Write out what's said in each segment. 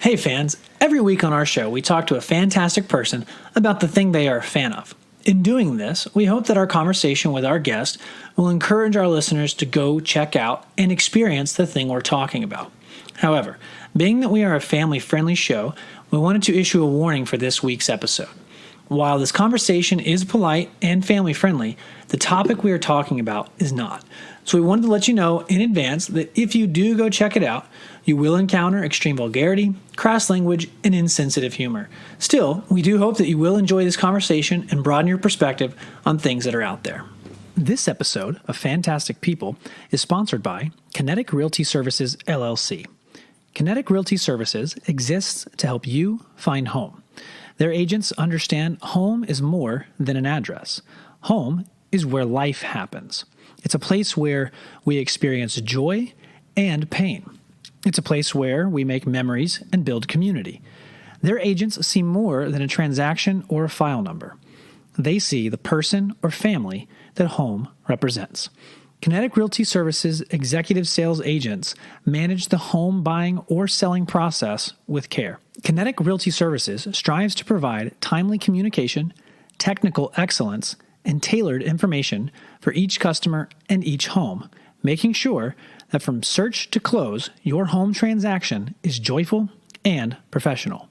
Hey fans, every week on our show we talk to a fantastic person about the thing they are a fan of. In doing this, we hope that our conversation with our guest will encourage our listeners to go check out and experience the thing we're talking about. However, being that we are a family-friendly show, we wanted to issue a warning for this week's episode. While this conversation is polite and family-friendly, the topic we are talking about is not. So we wanted to let you know in advance that if you do go check it out, you will encounter extreme vulgarity, crass language, and insensitive humor. Still, we do hope that you will enjoy this conversation and broaden your perspective on things that are out there. This episode of Fantastic People is sponsored by Kinetic Realty Services, LLC. Kinetic Realty Services exists to help you find home. Their agents understand home is more than an address. Home is where life happens. It's a place where we experience joy and pain. It's a place where we make memories and build community. Their agents see more than a transaction or a file number. They see the person or family that home represents. Kinetic Realty Services executive sales agents manage the home buying or selling process with care. Kinetic Realty Services strives to provide timely communication, technical excellence, and tailored information for each customer and each home, making sure that from search to close, your home transaction is joyful and professional.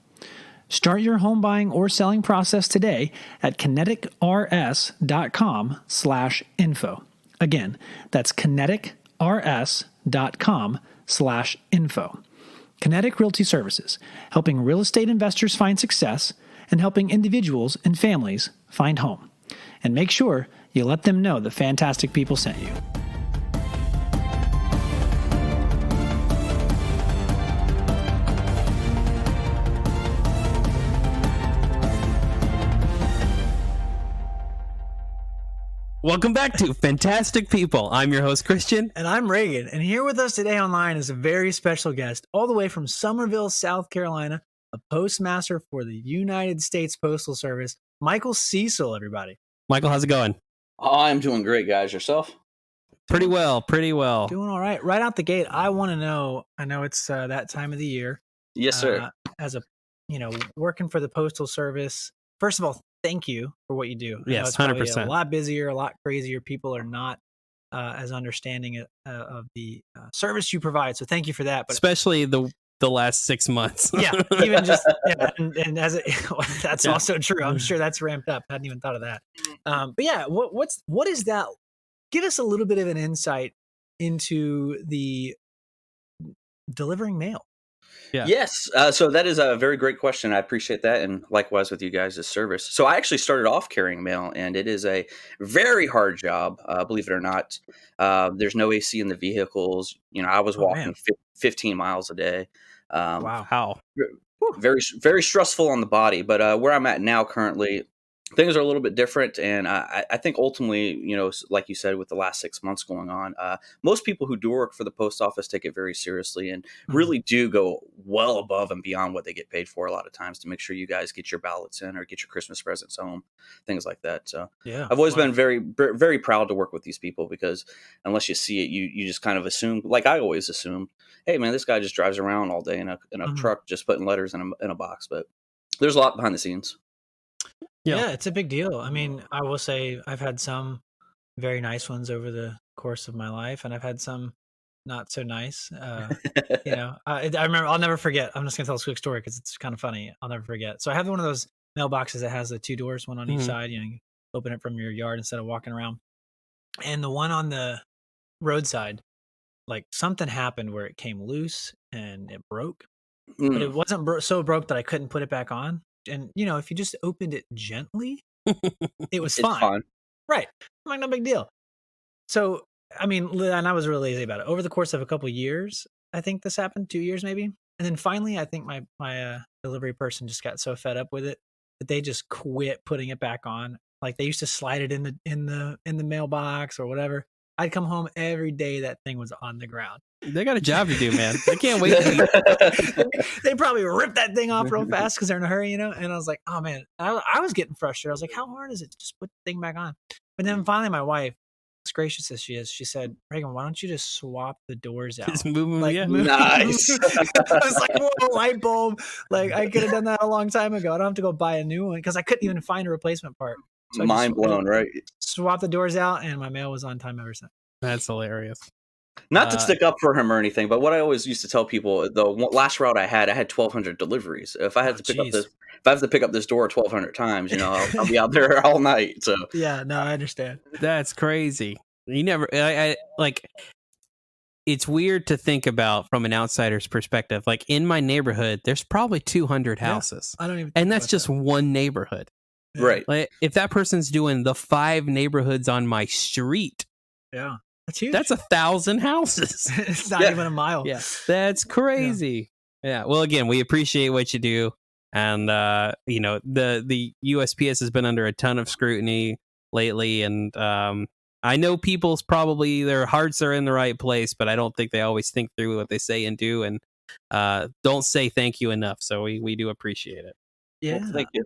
Start your home buying or selling process today at kineticrs.com/info. Again, that's kineticrs.com/info. Kinetic Realty Services, helping real estate investors find success and helping individuals and families find home. And make sure you let them know the fantastic people sent you. Welcome back to Fantastic People. I'm your host, Christian. And I'm Regan. And here with us today online is a very special guest, all the way from Summerville, South Carolina, a postmaster for the United States Postal Service, Michael Cecil, everybody. Michael, how's it going? Oh, I'm doing great, guys. Yourself? Pretty well. Doing all right. Right out the gate, I want to know, I know it's that time of the year. Yes, sir. As a, working for the Postal Service, first of all, thank you for what you do. Yes, it's probably 100%. A lot busier, a lot crazier. People are not as understanding of the service you provide. So thank you for that. But especially the last 6 months. Yeah, even just and as that's also true. I'm sure that's ramped up. I hadn't even thought of that. But yeah, what is that? Give us a little bit of an insight into the delivering mail. Yeah. Yes. So that is a very great question. I appreciate that. And likewise with you guys' service. So I actually started off carrying mail, and it is a very hard job, believe it or not. There's no AC in the vehicles. I was walking 15 miles a day. Wow. How? Very, very stressful on the body. But where I'm at now currently, things are a little bit different. And I think ultimately, like you said, with the last 6 months going on, most people who do work for the post office take it very seriously and really do go well above and beyond what they get paid for a lot of times to make sure you guys get your ballots in or get your Christmas presents home, things like that. So yeah, I've always been very, very proud to work with these people because unless you see it, you just kind of assume, like I always assumed, hey, man, this guy just drives around all day in a truck just putting letters in a box. But there's a lot behind the scenes. Yeah, it's a big deal. I mean, I will say I've had some very nice ones over the course of my life, and I've had some not so nice. I remember, I'll never forget. I'm just going to tell a quick story because it's kind of funny. I'll never forget. So I have one of those mailboxes that has the two doors, one on each side. You open it from your yard instead of walking around. And the one on the roadside, like something happened where it came loose and it broke, but it wasn't so broke that I couldn't put it back on. And, if you just opened it gently, it was fine. Right. I'm like, no big deal. So, I mean, and I was really lazy about it. Over the course of a couple of years, I think this happened, 2 years maybe. And then finally, I think my delivery person just got so fed up with it that they just quit putting it back on. Like they used to slide it in the mailbox or whatever. I'd come home every day that thing was on the ground. They got a job to do, man. They can't wait. They probably ripped that thing off real fast because they're in a hurry, And I was like, oh man, I was getting frustrated. I was like, how hard is it to just put the thing back on? But then finally, my wife as gracious as she is, she said, "Reagan, why don't you just swap the doors out?" Just move them. Like, Yeah. Nice. I was like, "Whoa, light bulb!" Like, I could have done that a long time ago. I don't have to go buy a new one because I couldn't even find a replacement part. So I Mind blown, right? swapped the doors out, and my mail was on time ever since. That's hilarious. Not to stick up for him or anything, but what I always used to tell people, the last route I had 1,200 deliveries. If I had to pick up this, if I have to pick up this door 1,200 times, I'll be out there all night. So Yeah, no, I understand. That's crazy. You never, I like. It's weird to think about from an outsider's perspective. Like in my neighborhood, there's probably 200 houses, I don't even. and that's just one neighborhood. Yeah. right. Like if that person's doing the 5 neighborhoods on my street, Yeah, that's huge. that's 1,000 houses. It's not Yeah. even a mile. Yeah, that's crazy. Yeah. Well, again, we appreciate what you do, and the USPS has been under a ton of scrutiny lately, and I know people's probably their hearts are in the right place, but I don't think they always think through what they say and do, and don't say thank you enough. So we do appreciate it. Yeah, Well, thank you.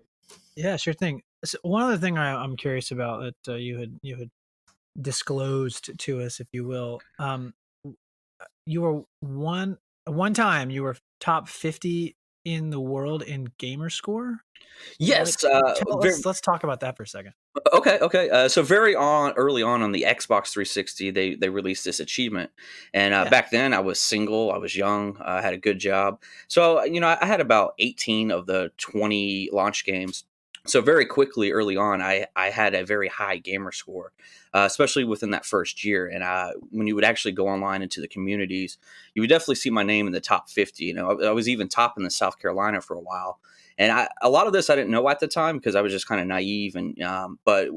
yeah, sure thing. So one other thing I'm curious about that you had disclosed to us, if you will. You were one time you were top 50 in the world in gamer score. Yes. Let's talk about that for a second. Okay. So very early on the Xbox 360, they released this achievement, and back then I was single, I was young, I had a good job, so I had about 18 of the 20 launch games. So very quickly, early on, I had a very high gamer score, especially within that first year. And when you would actually go online into the communities, you would definitely see my name in the top 50. I was even top in the South Carolina for a while. And a lot of this I didn't know at the time because I was just kind of naive. And but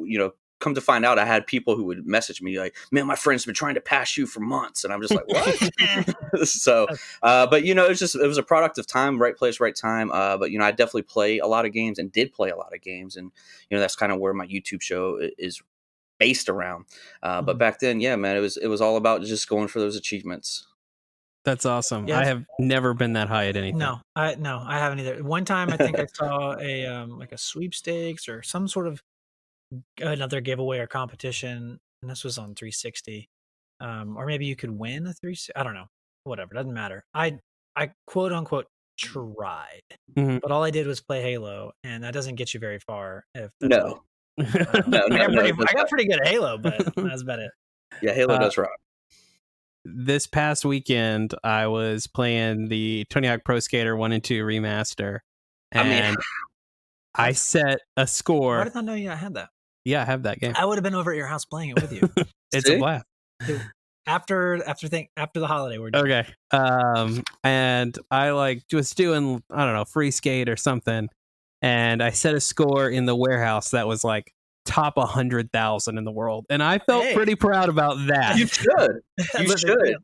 come to find out, I had people who would message me like, "Man, my friend's been trying to pass you for months," and I'm just like, "What?" So, but it was a product of time, right place, right time. But I definitely play a lot of games and did play a lot of games, and that's kind of where my YouTube show is based around. But back then, yeah, man, it was all about just going for those achievements. That's awesome. Yeah. I have never been that high at anything. No, I haven't either. One time I think I saw a like a sweepstakes or some sort of another giveaway or competition, and this was on 360. Or maybe you could win a 360. I don't know. Whatever, doesn't matter. I quote unquote tried, but all I did was play Halo, and that doesn't get you very far. If that's No, no, I got pretty good at Halo, but that's about it. Yeah, Halo does rock. This past weekend, I was playing the Tony Hawk Pro Skater 1 and 2 remaster, and I set a score. Why did I not know you had that? Yeah, I have that game. I would have been over at your house playing it with you. It's a blast. Dude, after the holiday, we're done. Okay. And I was doing, I don't know, free skate or something, and I set a score in the warehouse that was like top 100,000 in the world, and I felt pretty proud about that. You should. You should.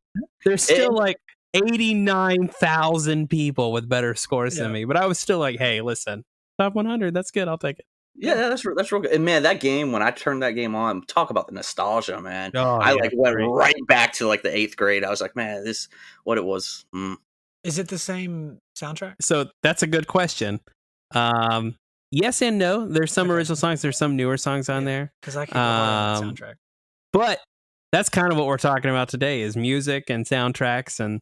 There's still like 89,000 people with better scores than me, but I was still like, hey, listen, top 100, that's good. I'll take it. Yeah, that's real good. And man, that game, when I turned that game on, talk about the nostalgia, man. I went right back to like the 8th grade. I was like, man, this what it was. Is it the same soundtrack? So that's a good question. Yes and no. There's some original songs. There's some newer songs on there. Because I can't go hard on that soundtrack. But that's kind of what we're talking about today is music and soundtracks. And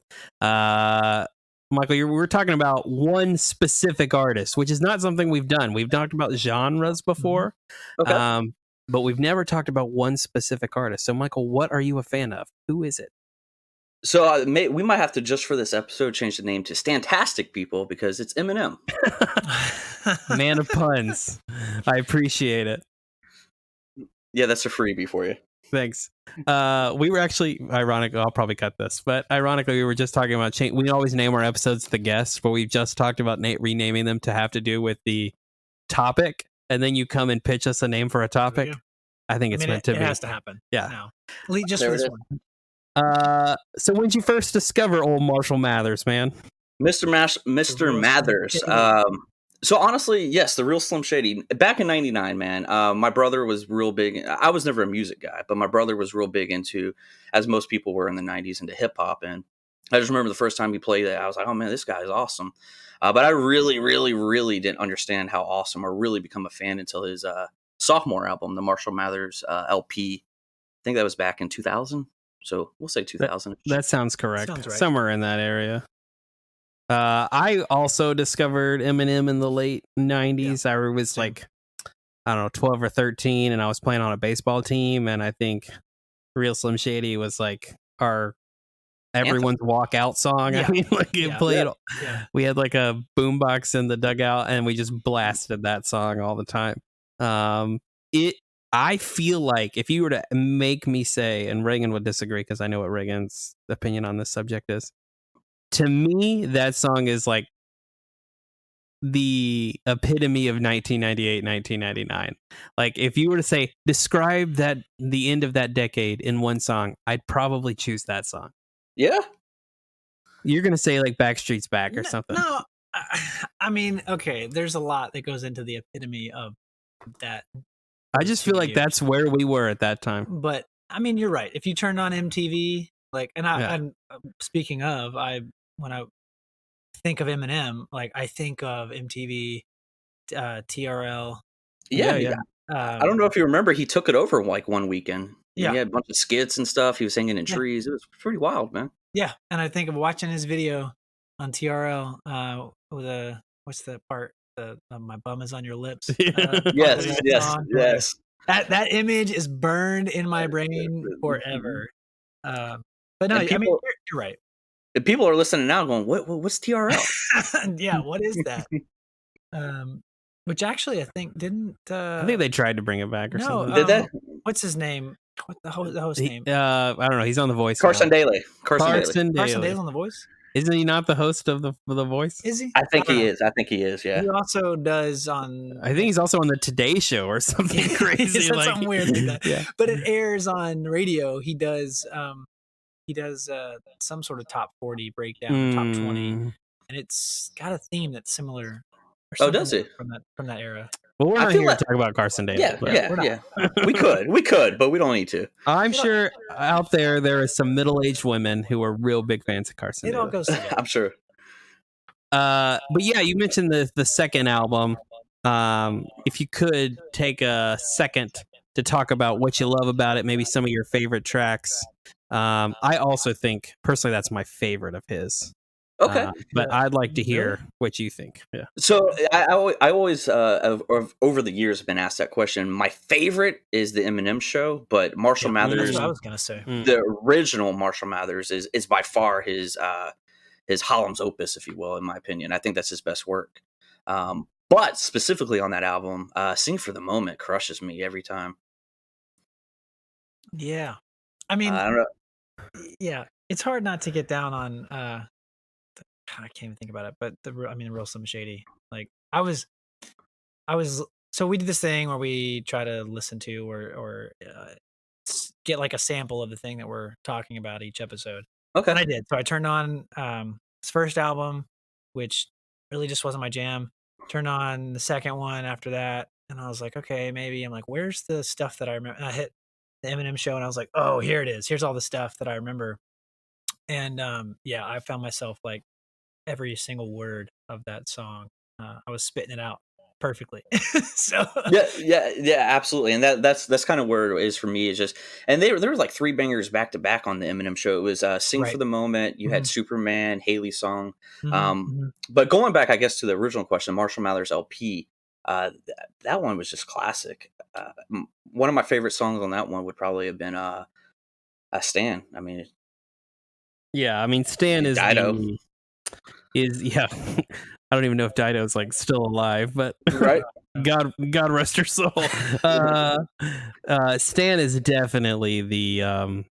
Michael, we're talking about one specific artist, which is not something we've done. We've talked about genres before, but we've never talked about one specific artist. So, Michael, what are you a fan of? Who is it? So we might have to, just for this episode, change the name to STANtastic people because it's Eminem. Man of puns. I appreciate it. Yeah, that's a freebie for you. Thanks. We were actually, ironically, I'll probably cut this, but ironically, we were just talking about we always name our episodes the guests, but we've just talked about renaming them to have to do with the topic, and then you come and pitch us a name for a topic. I think it's meant to be. It has to happen. Yeah. Now. Just for this one. So when did you first discover old Marshall Mathers, man? Mr. Mathers. So honestly, yes, the real Slim Shady. Back in '99, man, my brother was real big. I was never a music guy, but my brother was real big into, as most people were in the '90s, into hip hop. And I just remember the first time he played it, I was like, oh man, this guy is awesome. But I really, really, really didn't understand how awesome or really become a fan until his sophomore album, the Marshall Mathers LP. I think that was back in 2000. So we'll say 2000. That sounds correct. Sounds right. Somewhere in that area. I also discovered Eminem in the late 90s. I was Same. like, I don't know, 12 or 13, and I was playing on a baseball team, and I think Real Slim Shady was like our everyone's walkout song. Yeah. I mean, like it Yeah. played. Yeah. We had like a boombox in the dugout, and we just blasted that song all the time. I feel like if you were to make me say, and Reagan would disagree because I know what Reagan's opinion on this subject is. To me, that song is like the epitome of 1998, 1999. Like, if you were to say, describe the end of that decade in one song, I'd probably choose that song. Yeah. You're going to say, like, Backstreet's Back or something. No, I mean, okay, there's a lot that goes into the epitome of that. I just feel like that's where we were at that time. But, I mean, you're right. If you turned on MTV, like, I'm speaking of, when I think of Eminem, like, I think of MTV, TRL. Yeah. I don't know if you remember, he took it over like one weekend. Yeah. He had a bunch of skits and stuff. He was singing in trees. It was pretty wild, man. Yeah, and I think of watching his video on TRL with what's the part? My bum is on your lips. Yes. That image is burned in my brain forever. But no, I mean, you're right. People are listening now, going, "What's TRL?" Yeah, what is that? Which actually, I think didn't. I think they tried to bring it back or something. Did they? What's his name? What the host name? I don't know. He's on The Voice. Carson Daly. Carson Daly's on The Voice. Isn't he not the host of the Voice? Is he? I think he is. Yeah. He also does on. I think he's also on the Today Show or something crazy. Something weird like that. Yeah. But it airs on radio. He does some sort of top 40 breakdown, top 20, and it's got a theme that's similar. Oh, does it? From that era? Well, we're not here to talk about Carson Daly. Yeah. we could, but we don't need to. I'm sure out there is some middle-aged women who are real big fans of Carson Daly. It all goes together. I'm sure. But yeah, you mentioned the second album. If you could take a second to talk about what you love about it, maybe some of your favorite tracks. I also think personally that's my favorite of his. Okay, but I'd like to hear what you think. Yeah. So I always over the years have been asked that question. My favorite is the Eminem Show, but Marshall Mathers. That's what I was gonna say. The original Marshall Mathers is by far his Harlem's opus, if you will, in my opinion. I think that's his best work. But specifically on that album, "Sing for the Moment" crushes me every time. Yeah, I mean, I don't know. Yeah, it's hard not to get down on. I can't even think about it, but Real Slim Shady. Like I was. So we did this thing where we try to listen to or get like a sample of the thing that we're talking about each episode. Okay, and I did. So I turned on his first album, which really just wasn't my jam. Turned on the second one after that, and I was like, okay, maybe. I'm like, where's the stuff that I remember? And I hit the Eminem Show, and I was like, oh, here it is. Here's all the stuff that I remember. And I found myself like every single word of that song. I was spitting it out perfectly. So yeah, absolutely. And that's kind of where it is for me. Is just, and there were like 3 bangers back to back on the Eminem Show. It was "Sing for the Moment." You had Superman, Haley's song. But going back, I guess, to the original question, Marshall Mathers LP. That one was just classic. One of my favorite songs on that one would probably have been "Stan." I mean, Stan is Dido. I don't even know if Dido's like still alive, but right. God rest her soul. Stan is definitely the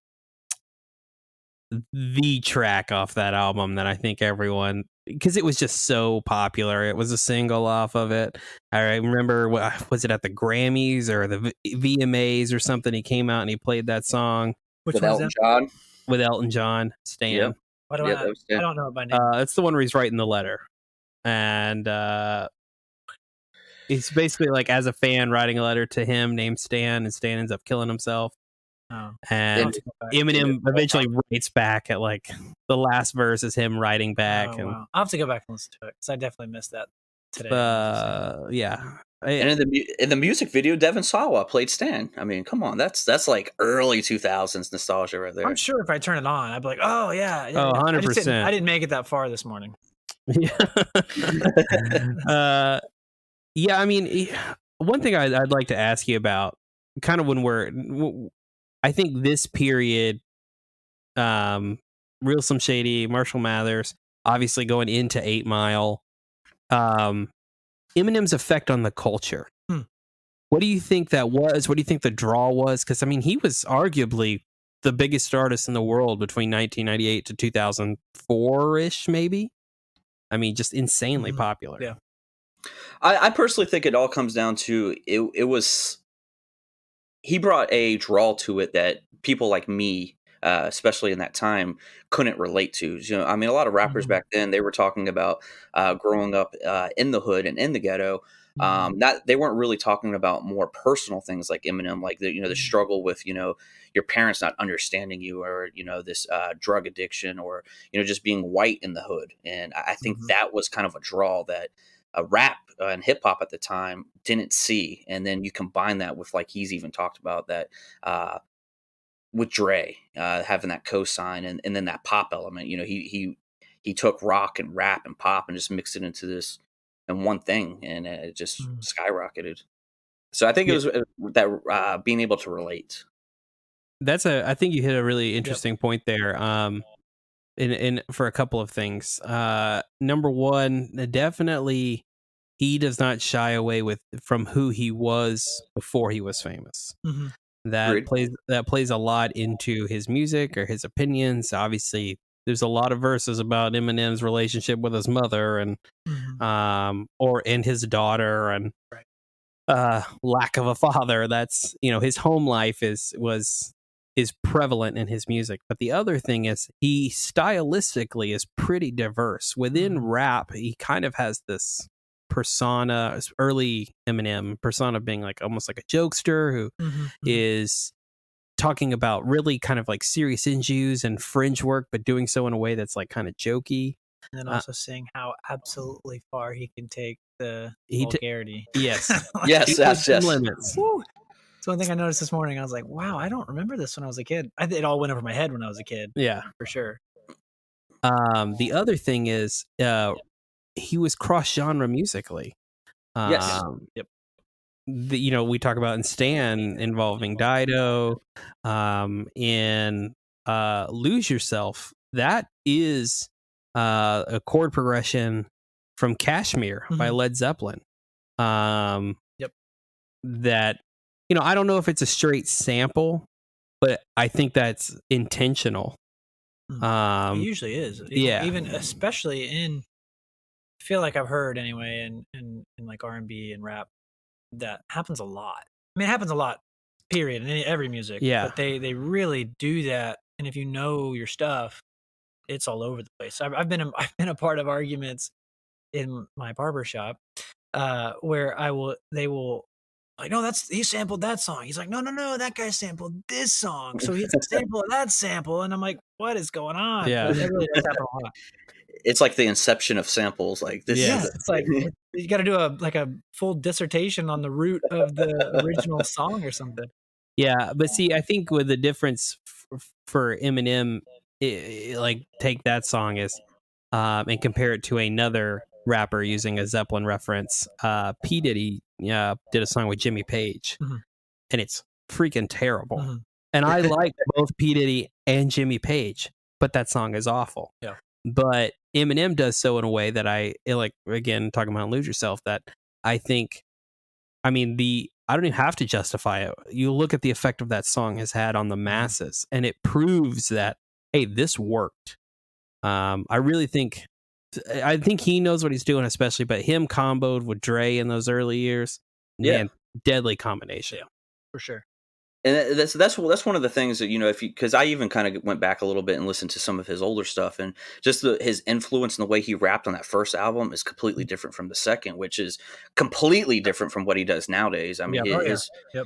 track off that album that I think everyone, because it was just so popular. It was a single off of it. I remember, was it at the Grammys or the VMAs or something? He came out and he played that song with Elton John. With Elton John, Stan. Yep. I don't know it by name. It's the one where he's writing the letter, and he's basically like, as a fan, writing a letter to him named Stan, and Stan ends up killing himself. And Eminem eventually writes back at like the last verse is him writing back. Wow. I'll have to go back and listen to it because I definitely missed that. today. Yeah. And in the music video, Devin Sawa played Stan. I mean, come on, that's like early 2000s nostalgia right there. I'm sure if I turn it on, I'd be like, oh yeah, Oh, 100%. I didn't make it that far this morning. Yeah. Yeah, I mean, one thing I'd like to ask you about, kind of when I think this period, Real Slim Shady, Marshall Mathers, obviously going into 8 Mile, Eminem's effect on the culture. What do you think that was? What do you think the draw was? Because, I mean, he was arguably the biggest artist in the world between 1998 to 2004-ish, maybe? I mean, just insanely popular. Yeah. I personally think it all comes down to it was he brought a draw to it that people like me, especially in that time, couldn't relate to. You know, I mean, a lot of rappers back then, they were talking about growing up in the hood and in the ghetto. Not they weren't really talking about more personal things like Eminem, like the struggle with your parents not understanding you, or this drug addiction, or just being white in the hood. And I think that was kind of a draw that rap and hip hop at the time didn't see. And then you combine that with, like he's even talked about that with Dre having that cosign, and then that pop element. He took rock and rap and pop and just mixed it into this and one thing, and it just skyrocketed. So I think it was that being able to relate. I think you hit a really interesting point there. In for a couple of things. Number one, definitely he does not shy away from who he was before he was famous. That plays a lot into his music or his opinions. Obviously, there's a lot of verses about Eminem's relationship with his mother and and his daughter, and lack of a father. That's his home life is prevalent in his music. But the other thing is, he stylistically is pretty diverse. Within rap, he kind of has this persona, early Eminem persona, being like almost like a jokester who is talking about really kind of like serious issues and fringe work, but doing so in a way that's like kind of jokey. And then also saying how absolutely far he can take the vulgarity. Yes. Yes. Limits. Woo. It's one thing I noticed this morning. I was like, wow, I don't remember this when I was a kid. It all went over my head when I was a kid. Yeah. For sure. The other thing is, he was cross-genre musically. Yes. Yep. We talk about in Stan involving Dido, in Lose Yourself. That is a chord progression from Kashmir by Led Zeppelin. That I don't know if it's a straight sample, but I think that's intentional. It usually is. Even especially in, I feel like I've heard anyway, in like R&B and rap, that happens a lot. I mean, it happens a lot, period, in every music. Yeah. But they really do that, and if you know your stuff, it's all over the place. I've been a part of arguments in my barber shop where they will like, no, he sampled that song. He's like, no, that guy sampled this song, so he's a sample of that sample, and I'm like, what is going on? Yeah. But it really does happen a lot. It's like the inception of samples. Like this. Yeah, it's like you got to do a full dissertation on the root of the original song or something. Yeah, but see, I think with the difference for Eminem, like take that song as and compare it to another rapper using a Zeppelin reference. P. Diddy did a song with Jimmy Page, and it's freaking terrible. And I like both P. Diddy and Jimmy Page, but that song is awful. Yeah. But Eminem does so in a way that I like, again, talking about Lose Yourself, that I think, I mean, I don't even have to justify it. You look at the effect of that song has had on the masses, and it proves that, hey, this worked. I think he knows what he's doing, especially, but him comboed with Dre in those early years, man, deadly combination. Yeah, for sure. And that's one of the things that because I even kind of went back a little bit and listened to some of his older stuff, and just his influence and the way he rapped on that first album is completely different from the second, which is completely different from what he does nowadays. I mean,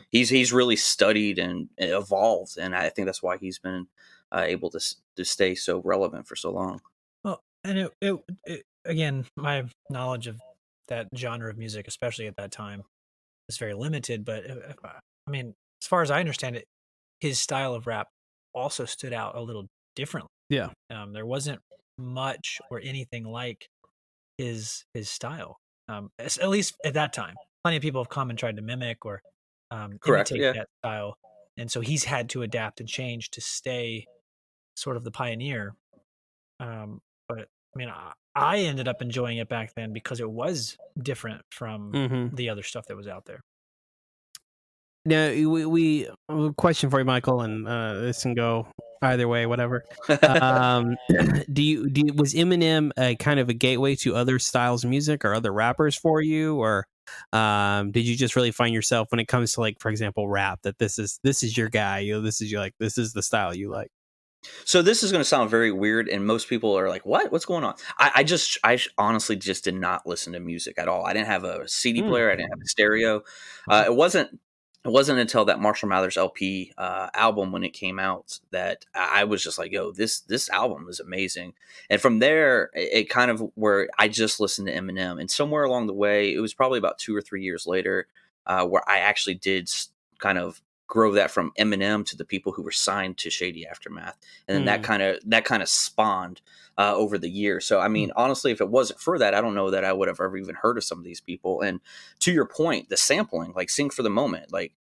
he's really studied and evolved, and I think that's why he's been able to stay so relevant for so long. Well, and it again, my knowledge of that genre of music, especially at that time, was very limited. But I mean, as far as I understand it, his style of rap also stood out a little differently. Yeah. There wasn't much or anything like his style, at least at that time. Plenty of people have come and tried to mimic or Correct. imitate Yeah. that style, and so he's had to adapt and change to stay sort of the pioneer. But I mean, I ended up enjoying it back then because it was different from the other stuff that was out there. Now, we question for you, Michael, and this can go either way, whatever. Do you was Eminem a kind of a gateway to other styles of music or other rappers for you, or did you just really find yourself when it comes to, like, for example, rap, that this is your guy, you know, this is your, like, this is the style you like? So this is going to sound very weird, and most people are like, "What? What's going on?" I honestly just did not listen to music at all. I didn't have a CD player. I didn't have a stereo. It wasn't until that Marshall Mathers LP album, when it came out, that I was just like, "Yo, this album is amazing." And from there, it kind of where I just listened to Eminem. And somewhere along the way, it was probably about 2 or 3 years later, where I actually did kind of grow that from Eminem to the people who were signed to Shady Aftermath, and then that kind of spawned over the years. So I mean, honestly, if it wasn't for that, I don't know that I would have ever even heard of some of these people. And to your point, the sampling, like "Sing for the Moment," like,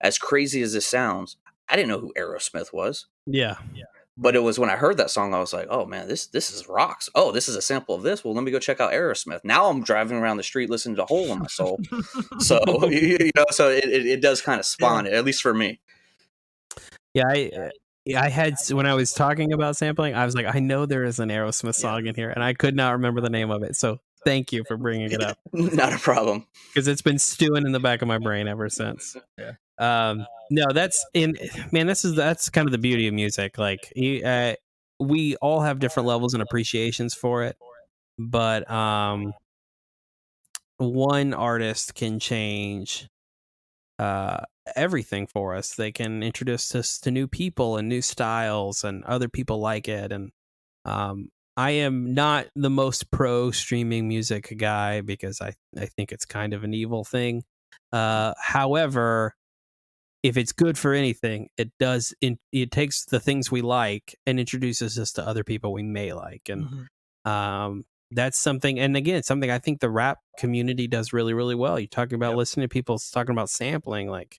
as crazy as this sounds, I didn't know who Aerosmith was. Yeah. But it was when I heard that song, I was like, "Oh man, this is rocks! Oh, this is a sample of this. Well, let me go check out Aerosmith." Now I'm driving around the street listening to "Hole in My Soul." So so it does kind of spawn it, at least for me. Yeah, I had, when I was talking about sampling, I was like, I know there is an Aerosmith song in here, and I could not remember the name of it. So thank you for bringing it up, Not a problem. because it's been stewing in the back of my brain ever since. No, that's man, that's kind of the beauty of music. Like, we all have different levels and appreciations for it, but one artist can change everything for us. They can introduce us to new people and new styles, and other people like it. And I am not the most pro streaming music guy, because I think it's kind of an evil thing. However, if it's good for anything, it takes the things we like and introduces us to other people we may like. And that's something, and again, something I think the rap community does really, really well. You're talking about listening to people talking about sampling, like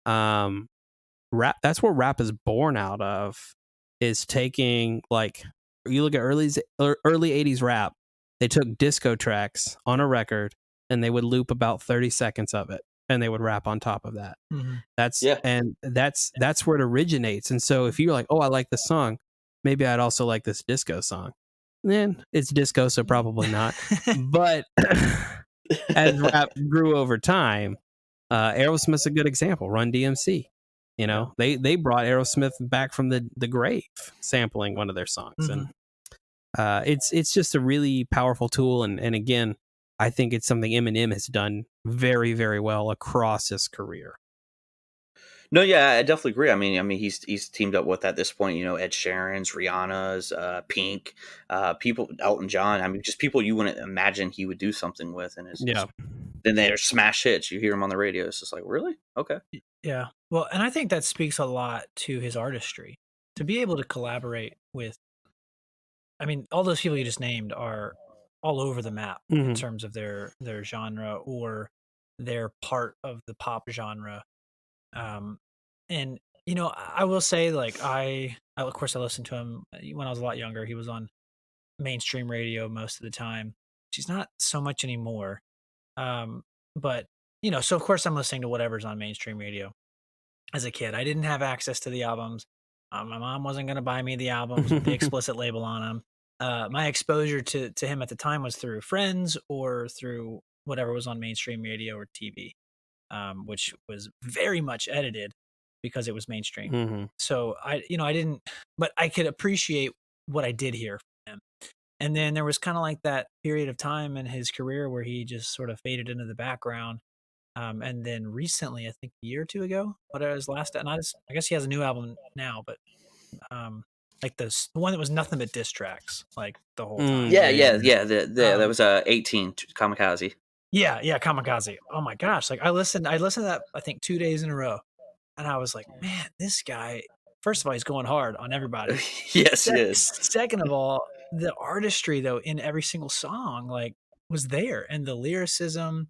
rap. That's where rap is born out of, is taking, like, you look at early 80s rap, they took disco tracks on a record and they would loop about 30 seconds of it, and they would rap on top of that. That's where it originates. And so if you're like, "Oh, I like this song, maybe I'd also like this disco song," then it's disco, so probably not. But as rap grew over time, Aerosmith's a good example. Run DMC, you know, they brought Aerosmith back from the grave, sampling one of their songs. And it's just a really powerful tool. And again, I think it's something Eminem has done very, very well across his career. No, yeah, I definitely agree. I mean, he's teamed up with, at this point, Ed Sheeran's, Rihanna's, Pink, people, Elton John. I mean, just people you wouldn't imagine he would do something with, and then they're smash hits. You hear him on the radio, it's just like, really? Okay. Yeah. Well, and I think that speaks a lot to his artistry, to be able to collaborate with. I mean, all those people you just named are all over the map in terms of their genre or their part of the pop genre. And I will say, like, I of course I listened to him when I was a lot younger. He was on mainstream radio most of the time. She's not so much anymore. But so of course I'm listening to whatever's on mainstream radio. As a kid, I didn't have access to the albums. My mom wasn't going to buy me the albums with the explicit label on them. My exposure to him at the time was through friends or through whatever was on mainstream radio or TV, which was very much edited because it was mainstream. So I didn't, but I could appreciate what I did hear from him. And then there was kind of like that period of time in his career where he just sort of faded into the background. And then recently, I think a year or two ago, what was last, and I guess he has a new album now, but like the one that was nothing but diss tracks, like the whole time. Yeah. That was 18 Kamikaze. Yeah, Kamikaze. Oh my gosh! Like I listened to that I think 2 days in a row, and I was like, man, this guy. First of all, he's going hard on everybody. Yes, yes. Second of all, the artistry though in every single song like was there, and the lyricism,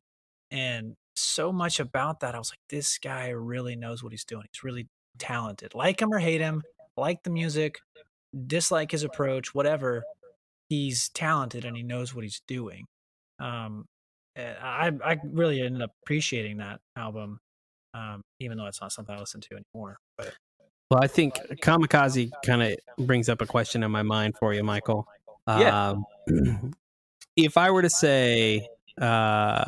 and so much about that. I was like, this guy really knows what he's doing. He's really talented. Like him or hate him, like the music, dislike his approach, whatever. He's talented and he knows what he's doing. Um, I really ended up appreciating that album, even though it's not something I listen to anymore. But Well, I think Kamikaze kind of brings up a question in my mind for you, Michael. Yeah. If I were to say, I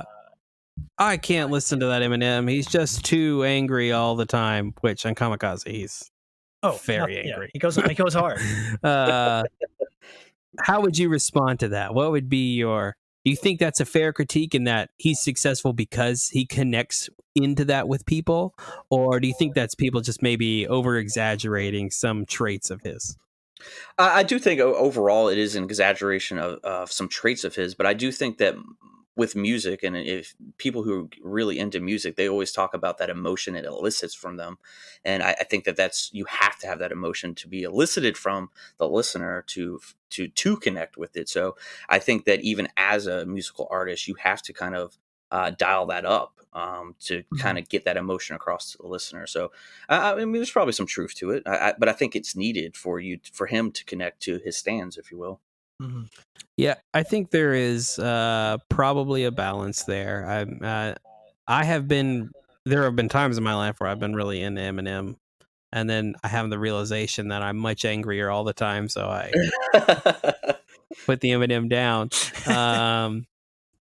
can't listen to that Eminem, he's just too angry all the time, which on Kamikaze, he's very angry. He goes hard. How would you respond to that? What would be your... Do you think that's a fair critique in that he's successful because he connects into that with people? Or do you think that's people just maybe over-exaggerating some traits of his? I do think overall it is an exaggeration of some traits of his, but I do think that with music, and if people who are really into music, they always talk about that emotion it elicits from them, and I think that that's, you have to have that emotion to be elicited from the listener to connect with it. So I think that even as a musical artist, you have to kind of dial that up to kind of get that emotion across to the listener. So I mean, there's probably some truth to it, but I think it's needed for him to connect to his stans, if you will. Mm-hmm. Yeah, I think there is probably a balance there. There have been times in my life where I've been really into Eminem, and then I have the realization that I'm much angrier all the time, so I put the Eminem down.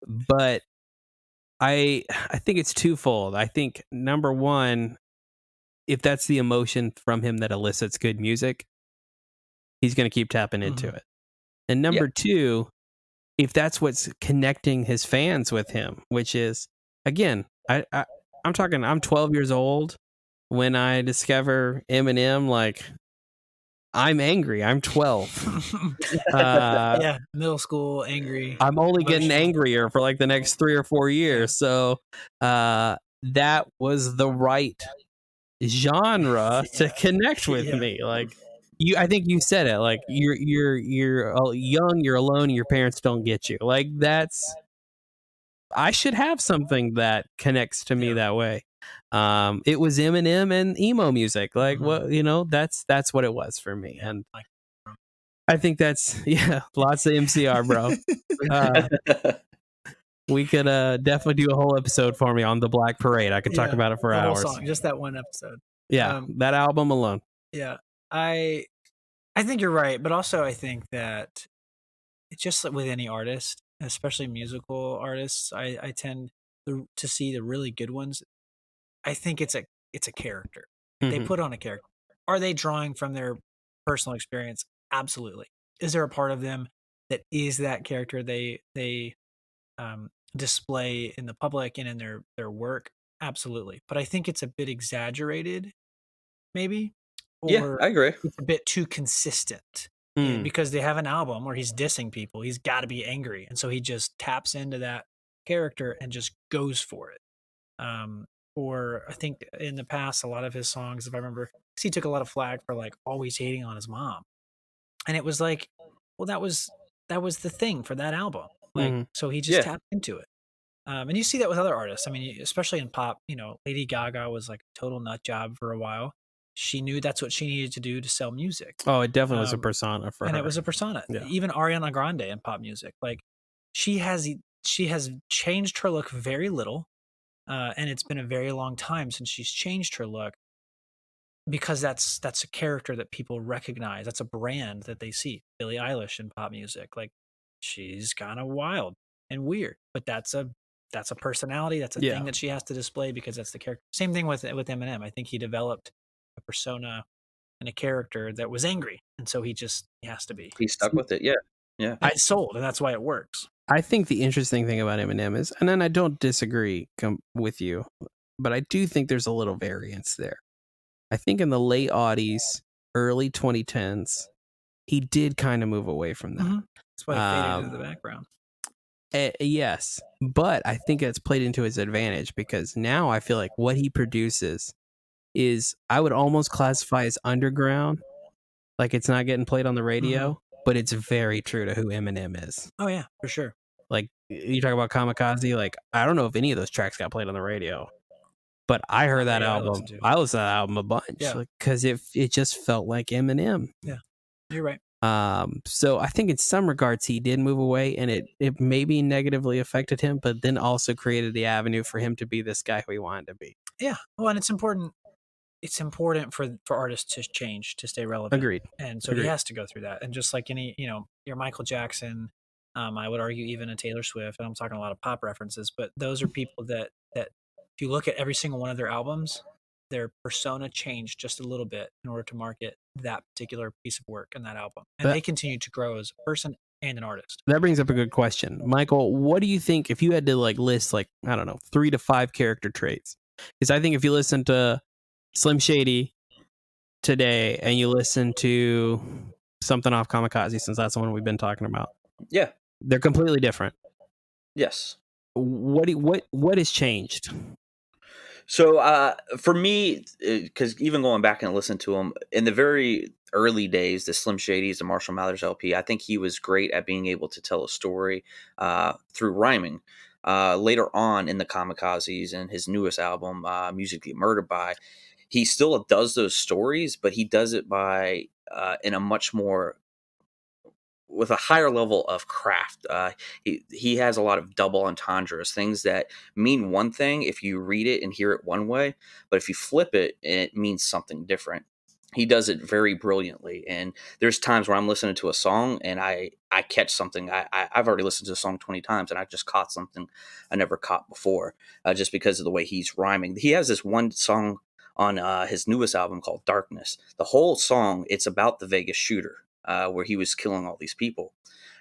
But I think it's twofold. I think number one, if that's the emotion from him that elicits good music, he's going to keep tapping into it. And number two, if that's what's connecting his fans with him, which is, again, I'm talking, I'm 12 years old when I discover Eminem. Like, I'm angry. I'm 12. Yeah, middle school, angry. I'm only getting angrier for like the next 3 or 4 years. So that was the right genre to connect with me. Like, I think you said it. Like, you're young, you're alone, your parents don't get you. Like, I should have something that connects to me that way. It was Eminem and emo music. Like, what, that's what it was for me. And I think that's lots of MCR, bro. We could definitely do a whole episode for me on the Black Parade. I could talk about it for hours. Whole song, just that one episode. Yeah, that album alone. Yeah, I think you're right, but also I think that it's just like with any artist, especially musical artists, I tend to see the really good ones. I think it's a character. They put on a character. Are they drawing from their personal experience? Absolutely. Is there a part of them that is that character they display in the public and in their work? Absolutely. But I think it's a bit exaggerated, maybe. Or I agree. It's a bit too consistent. Because they have an album where he's dissing people. He's got to be angry. And so he just taps into that character and just goes for it. Or I think in the past, a lot of his songs, if I remember, he took a lot of flack for like always hating on his mom. And it was like, well, that was the thing for that album. Like, so he just tapped into it. And you see that with other artists. I mean, especially in pop, Lady Gaga was like a total nut job for a while. She knew that's what she needed to do to sell music. Oh, it definitely was a persona for her. And it was a persona. Yeah. Even Ariana Grande in pop music. Like, she has changed her look very little. And it's been a very long time since she's changed her look, because that's a character that people recognize. That's a brand that they see. Billie Eilish in pop music. Like, she's kind of wild and weird, but that's a personality. That's a thing that she has to display because that's the character. Same thing with Eminem. I think he developed a persona and a character that was angry, and so he has to be. He stuck with it. Yeah. It's sold, and that's why it works. I think the interesting thing about Eminem is, and then I don't disagree with you, but I do think there's a little variance there. I think in the late '80s, early 2010s, he did kind of move away from that. That's why he faded into the background. Yes, but I think it's played into his advantage because now I feel like what he produces is, I would almost classify as underground. Like, it's not getting played on the radio, but it's very true to who Eminem is. Oh yeah, for sure. Like, you talk about Kamikaze, like, I don't know if any of those tracks got played on the radio, but I heard that album. I listened to that album a bunch, because it just felt like Eminem. Yeah, you're right. So I think in some regards he did move away, and it maybe negatively affected him, but then also created the avenue for him to be this guy who he wanted to be. Yeah, well, and it's important. It's important for artists to change, to stay relevant. Agreed. And so he has to go through that. And just like any, your Michael Jackson, I would argue even a Taylor Swift, and I'm talking a lot of pop references, but those are people that if you look at every single one of their albums, their persona changed just a little bit in order to market that particular piece of work in that album. And they continue to grow as a person and an artist. That brings up a good question. Michael, what do you think if you had to list I don't know, 3 to 5 character traits? Because I think if you listen to Slim Shady today and you listen to something off Kamikaze, since that's the one we've been talking about, they're completely different. Yes. What has changed? So for me, because even going back and listening to him in the very early days, the Slim Shadys, the Marshall Mathers LP, I think he was great at being able to tell a story through rhyming. Later on in the Kamikazes and his newest album, Musically Murdered By, he still does those stories, but he does it by in a much more with a higher level of craft. He has a lot of double entendres, things that mean one thing if you read it and hear it one way, but if you flip it, it means something different. He does it very brilliantly, and there's times where I'm listening to a song and I catch something. I've already listened to a song 20 times and I just caught something I never caught before, just because of the way he's rhyming. He has this one song on his newest album called Darkness. The whole song, it's about the Vegas shooter, where he was killing all these people.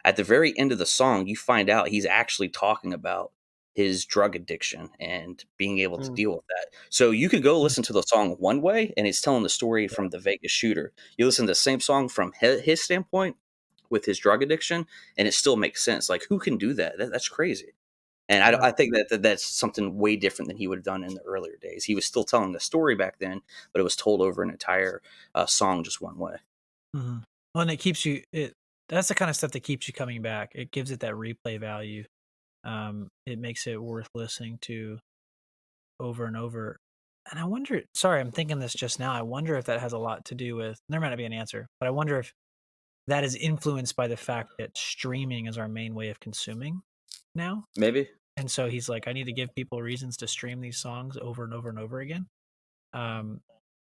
At the very end of the song, you find out he's actually talking about his drug addiction and being able to deal with that. So you could go listen to the song one way and it's telling the story from the Vegas shooter. You listen to the same song from his standpoint with his drug addiction and it still makes sense. Like, who can do that? That's crazy. And I think that's something way different than he would have done in the earlier days. He was still telling the story back then, but it was told over an entire song just one way. Mm-hmm. Well, and it keeps you. That's the kind of stuff that keeps you coming back. It gives it that replay value. It makes it worth listening to over and over. And I wonder. Sorry, I'm thinking this just now. I wonder if that has a lot to do with. There might not be an answer, but I wonder if that is influenced by the fact that streaming is our main way of consuming now. Maybe. And so he's like, I need to give people reasons to stream these songs over and over and over again.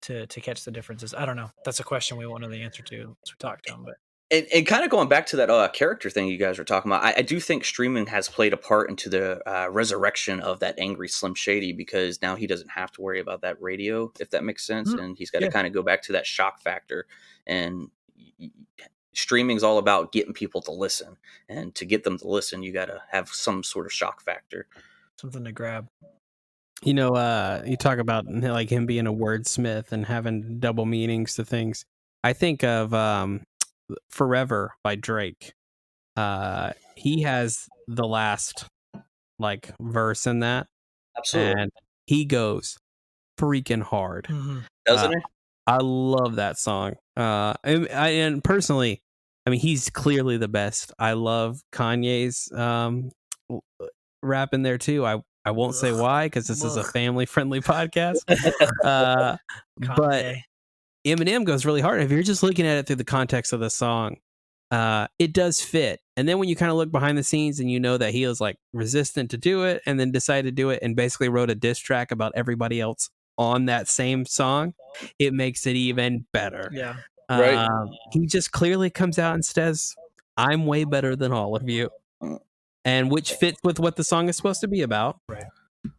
To catch the differences. I don't know. That's a question we won't know the answer to as we talk to him. But and kind of going back to that character thing you guys were talking about, I do think streaming has played a part into the resurrection of that angry Slim Shady, because now he doesn't have to worry about that radio, if that makes sense, and he's got to kind of go back to that shock factor. And streaming is all about getting people to listen, and to get them to listen, you got to have some sort of shock factor, something to grab. You know, you talk about like him being a wordsmith and having double meanings to things. I think of Forever by Drake. He has the last verse in that. Absolutely. And he goes freaking hard. Doesn't he? I love that song. And personally, I mean, he's clearly the best. I love Kanye's rap in there too. I won't say why, because this is a family-friendly podcast. But Eminem goes really hard. If you're just looking at it through the context of the song, it does fit. And then when you kind of look behind the scenes and you know that he was resistant to do it and then decided to do it and basically wrote a diss track about everybody else on that same song, it makes it even better. Yeah. Right. He just clearly comes out and says, I'm way better than all of you. And which fits with what the song is supposed to be about. Right.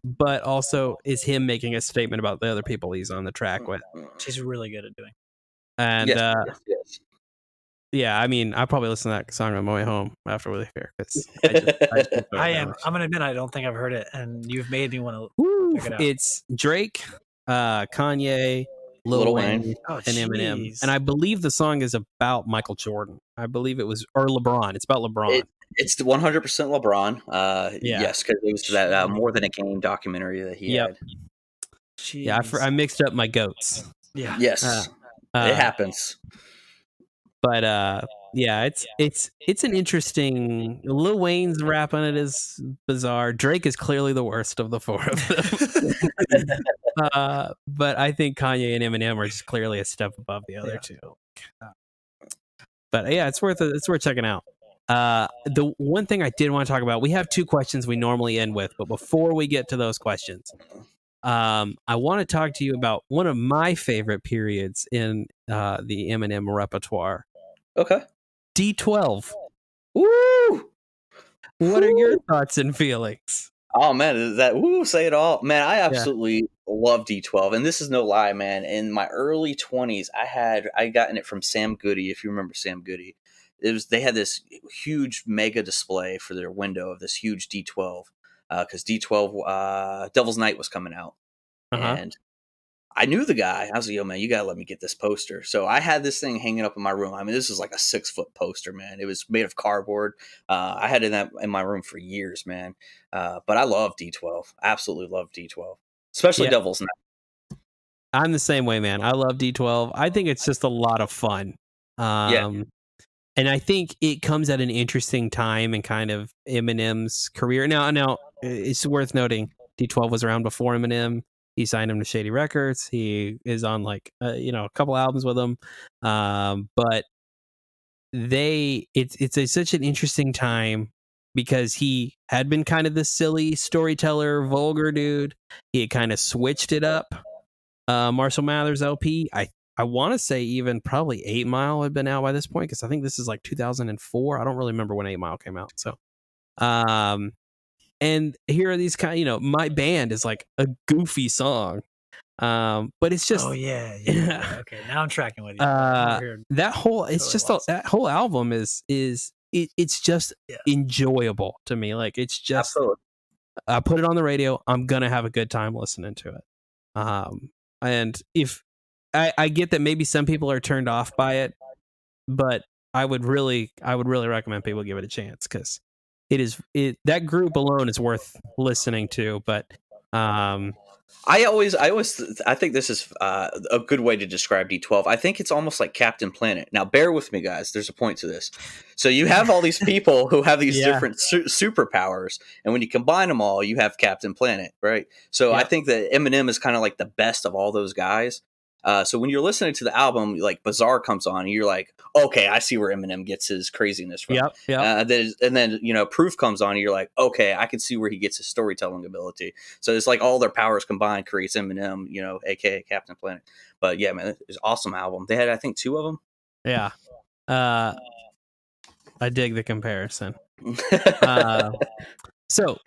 But also is him making a statement about the other people he's on the track with. She's really good at doing. And yes. Yeah, I mean, I'll probably listen to that song on my way home after we leave here. I'm gonna admit I don't think I've heard it, and you've made me want to check it out. It's Drake, Kanye, Lil Wayne, and Eminem. And I believe the song is about Michael Jordan. I believe it was, or LeBron. It's about LeBron. It's the 100% LeBron. Yeah. Yes, because it was that More Than a Game documentary that he Yep. had. Yeah, I mixed up my goats. Yeah. Yes, it happens. But yeah, it's an interesting. Lil Wayne's rap on it is bizarre. Drake is clearly the worst of the four of them. But I think Kanye and Eminem are just clearly a step above the other two. But yeah, it's worth checking out. The one thing I did want to talk about, we have two questions we normally end with, but before we get to those questions, I want to talk to you about one of my favorite periods in the Eminem repertoire. Okay. D12. Woo! What are your thoughts and feelings? Oh man, is that say it all? Man, I absolutely love D12, and this is no lie, man. In my early 20s, I gotten it from Sam Goody, if you remember Sam Goody. They had this huge mega display for their window of this huge D12 because D12 Devil's Night was coming out, and I knew the guy. I was like, yo, man, you got to let me get this poster. So I had this thing hanging up in my room. I mean, this is like a 6-foot poster, man. It was made of cardboard. I had it in my room for years, man. But I love D12. Absolutely love D12, especially Devil's Night. I'm the same way, man. I love D12. I think it's just a lot of fun. And I think it comes at an interesting time in kind of Eminem's career. Now, it's worth noting D12 was around before Eminem. He signed him to Shady Records. He is on like a couple albums with him, but it's such an interesting time because he had been kind of the silly storyteller, vulgar dude. He had kind of switched it up. Marshall Mathers LP, I want to say even probably 8 Mile had been out by this point because I think this is like 2004. I don't really remember when 8 Mile came out. So, and here are these kind of, My Band is like a goofy song. But it's just okay, now I'm tracking with you. That whole album is it's just enjoyable to me. Like it's just Absolutely. I put it on the radio, I'm gonna have a good time listening to it. And if I get that maybe some people are turned off by it, but I would really recommend people give it a chance because that group alone is worth listening to. But I think this is a good way to describe D12. I think it's almost like Captain Planet. Now, bear with me, guys. There's a point to this. So you have all these people who have these different superpowers, and when you combine them all, you have Captain Planet, right? So I think that Eminem is kind of like the best of all those guys. So when you're listening to the album, like Bizarre comes on, and you're like, okay, I see where Eminem gets his craziness from. And then Proof comes on, and you're like, okay, I can see where he gets his storytelling ability. So it's like all their powers combined creates Eminem, aka Captain Planet. But yeah, man, it's an awesome album. They had, I think, 2 of them. Yeah. I dig the comparison. So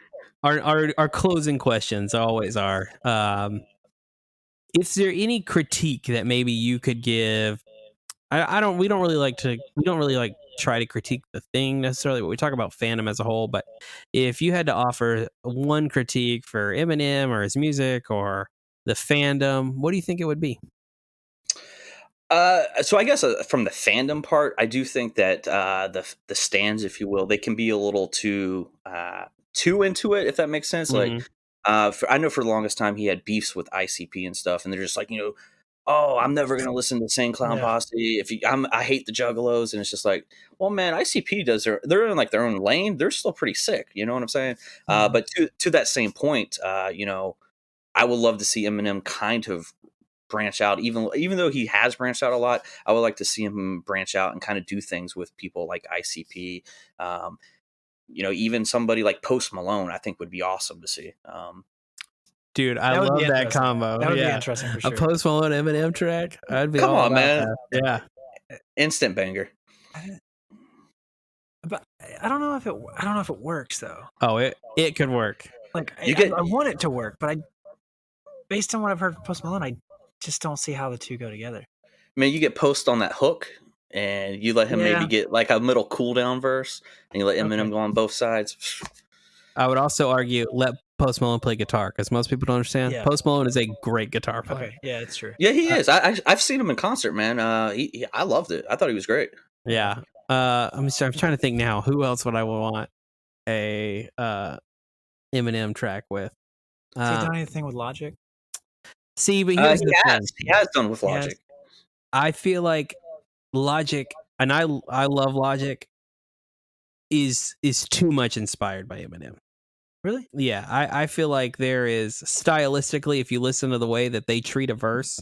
our closing questions always are, is there any critique that maybe you could give? We don't really try to critique the thing necessarily, but we talk about fandom as a whole. But if you had to offer one critique for Eminem or his music or the fandom, what do you think it would be? So I guess from the fandom part, I do think that the stands, if you will, they can be a little too into it, if that makes sense. Mm-hmm. Like, I know for the longest time he had beefs with ICP and stuff, and they're just like, oh, I'm never gonna listen to Insane Clown Posse. I hate the Juggalos, and it's just like, well, man, ICP they're in like their own lane. They're still pretty sick. You know what I'm saying? Mm-hmm. But to that same point, I would love to see Eminem kind of branch out, even though he has branched out a lot. I would like to see him branch out and kind of do things with people like ICP. Even somebody like Post Malone, I think would be awesome to see. Dude, I love that combo. That would be interesting for sure. A Post Malone Eminem track. I'd be Come all on, about man. That. Yeah, instant banger. But I don't know if it works though. Oh, it could work. Like I want it to work, but based on what I've heard from Post Malone, I just don't see how the two go together. I mean, you get Post on that hook, and you let him maybe get like a middle cool down verse, and you let Eminem go on both sides. I would also argue let Post Malone play guitar because most people don't understand. Yeah. Post Malone is a great guitar player. Okay, yeah, it's true. Yeah, he is. I've seen him in concert, man. I loved it. I thought he was great. Yeah. I'm trying to think now. Who else would I want a Eminem track with? Has he done anything with Logic? See, but here's the thing. He has done with He has. Logic. I feel like Logic, and I love Logic, is too much inspired by Eminem. Really? Yeah, I feel like there is stylistically, if you listen to the way that they treat a verse,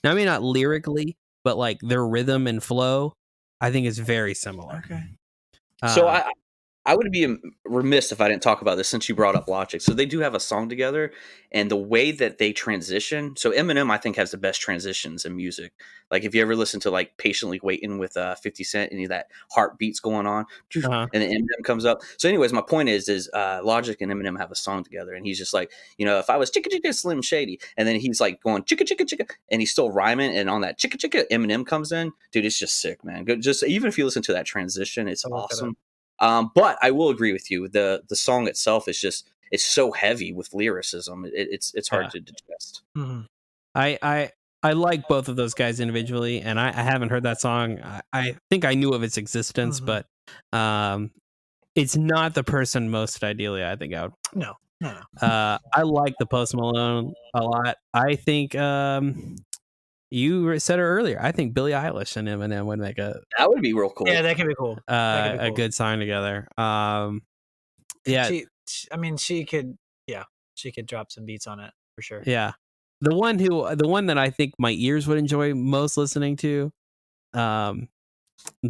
now I mean not lyrically, but like their rhythm and flow, I think is very similar. Okay. So I would be remiss if I didn't talk about this since you brought up Logic. So they do have a song together, and the way that they transition. So Eminem, I think, has the best transitions in music. Like if you ever listen to like "Patiently Waiting" with 50 Cent, and that heartbeats going on, and then Eminem comes up. So, anyways, my point is Logic and Eminem have a song together, and he's just like, if I was chicka chicka Slim Shady, and then he's like going chicka chicka chicka, and he's still rhyming, and on that chicka chicka, Eminem comes in, dude, it's just sick, man. Just even if you listen to that transition, it's awesome. But I will agree with you. The song itself is just it's so heavy with lyricism. It's hard to digest. Mm-hmm. I like both of those guys individually, and I haven't heard that song. I think I knew of its existence, but it's not the person most ideally I think I would. No. I like the Post Malone a lot. I think you said it earlier. I think Billie Eilish and Eminem would make that would be real cool. Yeah, that could be cool. A good song together. Yeah, she could drop some beats on it for sure. Yeah, the one that I think my ears would enjoy most listening to, that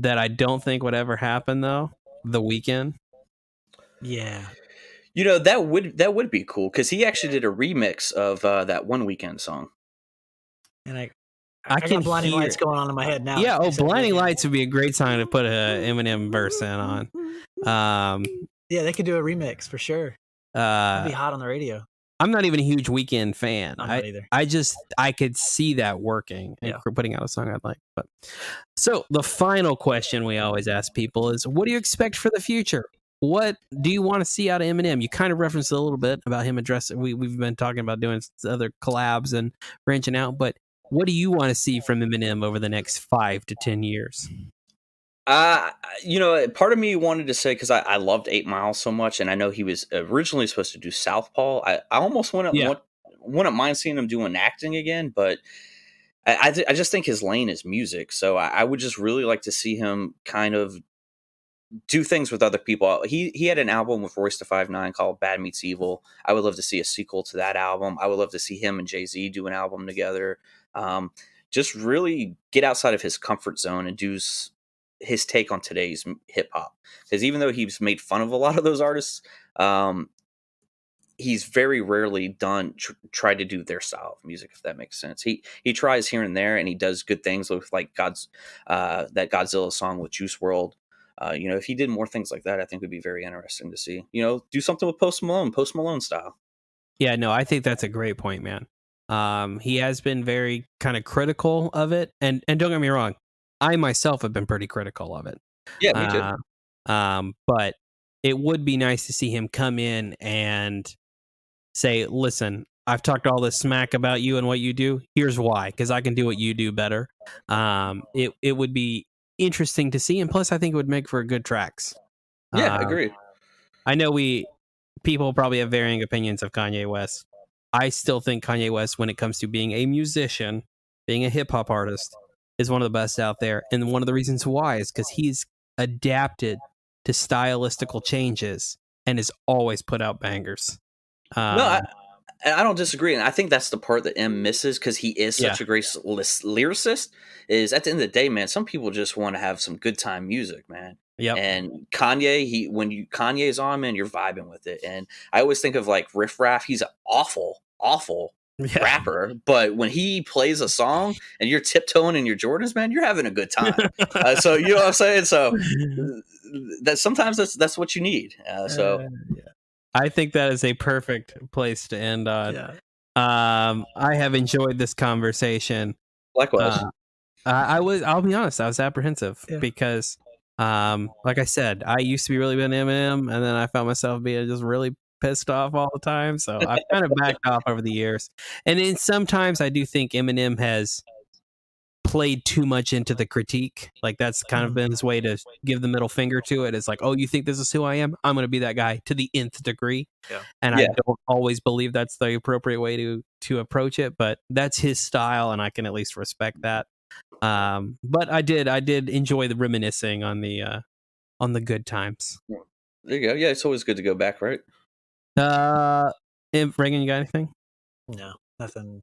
I don't think would ever happen though, The Weeknd. Yeah, that would be cool because he actually did a remix of that One Weekend song. And I got Blinding Lights going on in my head now. Yeah, Blinding Lights would be a great song to put a Eminem verse in on. Yeah, they could do a remix for sure. It'd be hot on the radio. I'm not even a huge Weeknd fan. I'm not either. I could see that working and putting out a song I'd like. But so the final question we always ask people is, what do you expect for the future? What do you want to see out of Eminem? You kind of referenced a little bit about him addressing. We've been talking about doing other collabs and branching out, but what do you want to see from Eminem over the next 5 to 10 years? Part of me wanted to say, because I loved 8 Mile so much, and I know he was originally supposed to do Southpaw. I almost wouldn't mind seeing him doing acting again, but I just think his lane is music. So I would just really like to see him kind of do things with other people. He had an album with Royce da 5'9" called Bad Meets Evil. I would love to see a sequel to that album. I would love to see him and Jay-Z do an album together. Just really get outside of his comfort zone and do his take on today's hip hop. Because even though he's made fun of a lot of those artists, he's very rarely tried to do their style of music, if that makes sense. He tries here and there, and he does good things with like that Godzilla song with Juice WRLD. If he did more things like that, I think it would be very interesting to see. Do something with Post Malone style. Yeah, no, I think that's a great point, man. He has been very kind of critical of it, and don't get me wrong, I myself have been pretty critical of it. Yeah, me too. But it would be nice to see him come in and say, listen, I've talked all this smack about you and what you do. Here's why, because I can do what you do better. It would be interesting to see, and plus I think it would make for good tracks. Yeah, I agree. I know people probably have varying opinions of Kanye West. I still think Kanye West, when it comes to being a musician, being a hip-hop artist, is one of the best out there. And one of the reasons why is because he's adapted to stylistical changes and has always put out bangers. No, I don't disagree. And I think that's the part that M misses, because he is such a great lyricist, is at the end of the day, man, some people just want to have some good time music, man. Yep. And Kanye, Kanye's on, man, you're vibing with it. And I always think of like Riff Raff. He's an awful rapper, but when he plays a song and you're tiptoeing in your Jordans, man, you're having a good time. So you know what I'm saying? So that sometimes that's what you need. I think that is a perfect place to end on. Yeah. I have enjoyed this conversation. Likewise. I'll be honest, I was apprehensive because like I said, I used to be really big on Eminem, and then I found myself being just really pissed off all the time. So I've kind of backed off over the years. And then sometimes I do think Eminem has played too much into the critique. Like that's kind of been his way to give the middle finger to it. It's like, oh, you think this is who I am? I'm going to be that guy to the nth degree. Yeah. And I don't always believe that's the appropriate way to approach it, but that's his style, and I can at least respect that. But I did enjoy the reminiscing on the good times. There you go. Yeah, it's always good to go back, right? Reagan, you got anything? No, nothing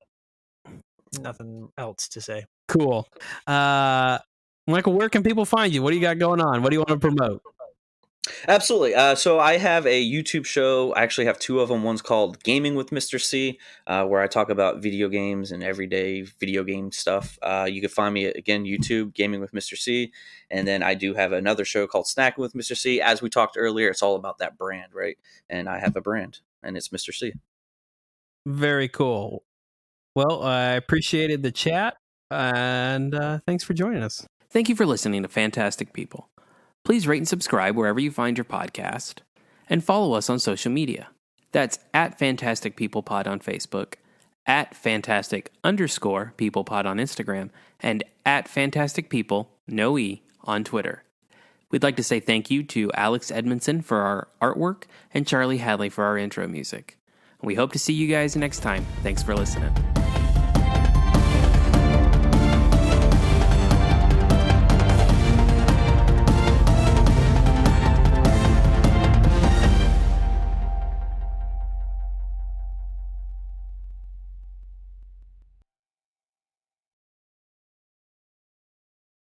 else to say. Cool. Michael, where can people find you? What do you got going on? What do you want to promote? Absolutely. So I have a YouTube show. I actually have two of them. One's called Gaming with Mr. C, where I talk about video games and everyday video game stuff. You can find me at, again, YouTube, Gaming with Mr. C. And then I do have another show called Snacking with Mr. C. As we talked earlier, it's all about that brand, right? And I have a brand, and it's Mr. C. Very cool. Well, I appreciated the chat, and thanks for joining us. Thank you for listening to Fantastic People. Please rate and subscribe wherever you find your podcast, and follow us on social media. That's at Fantastic People Pod on Facebook, at Fantastic_People Pod on Instagram, and at Fantastic People, no E, on Twitter. We'd like to say thank you to Alex Edmondson for our artwork and Charlie Hadley for our intro music. We hope to see you guys next time. Thanks for listening.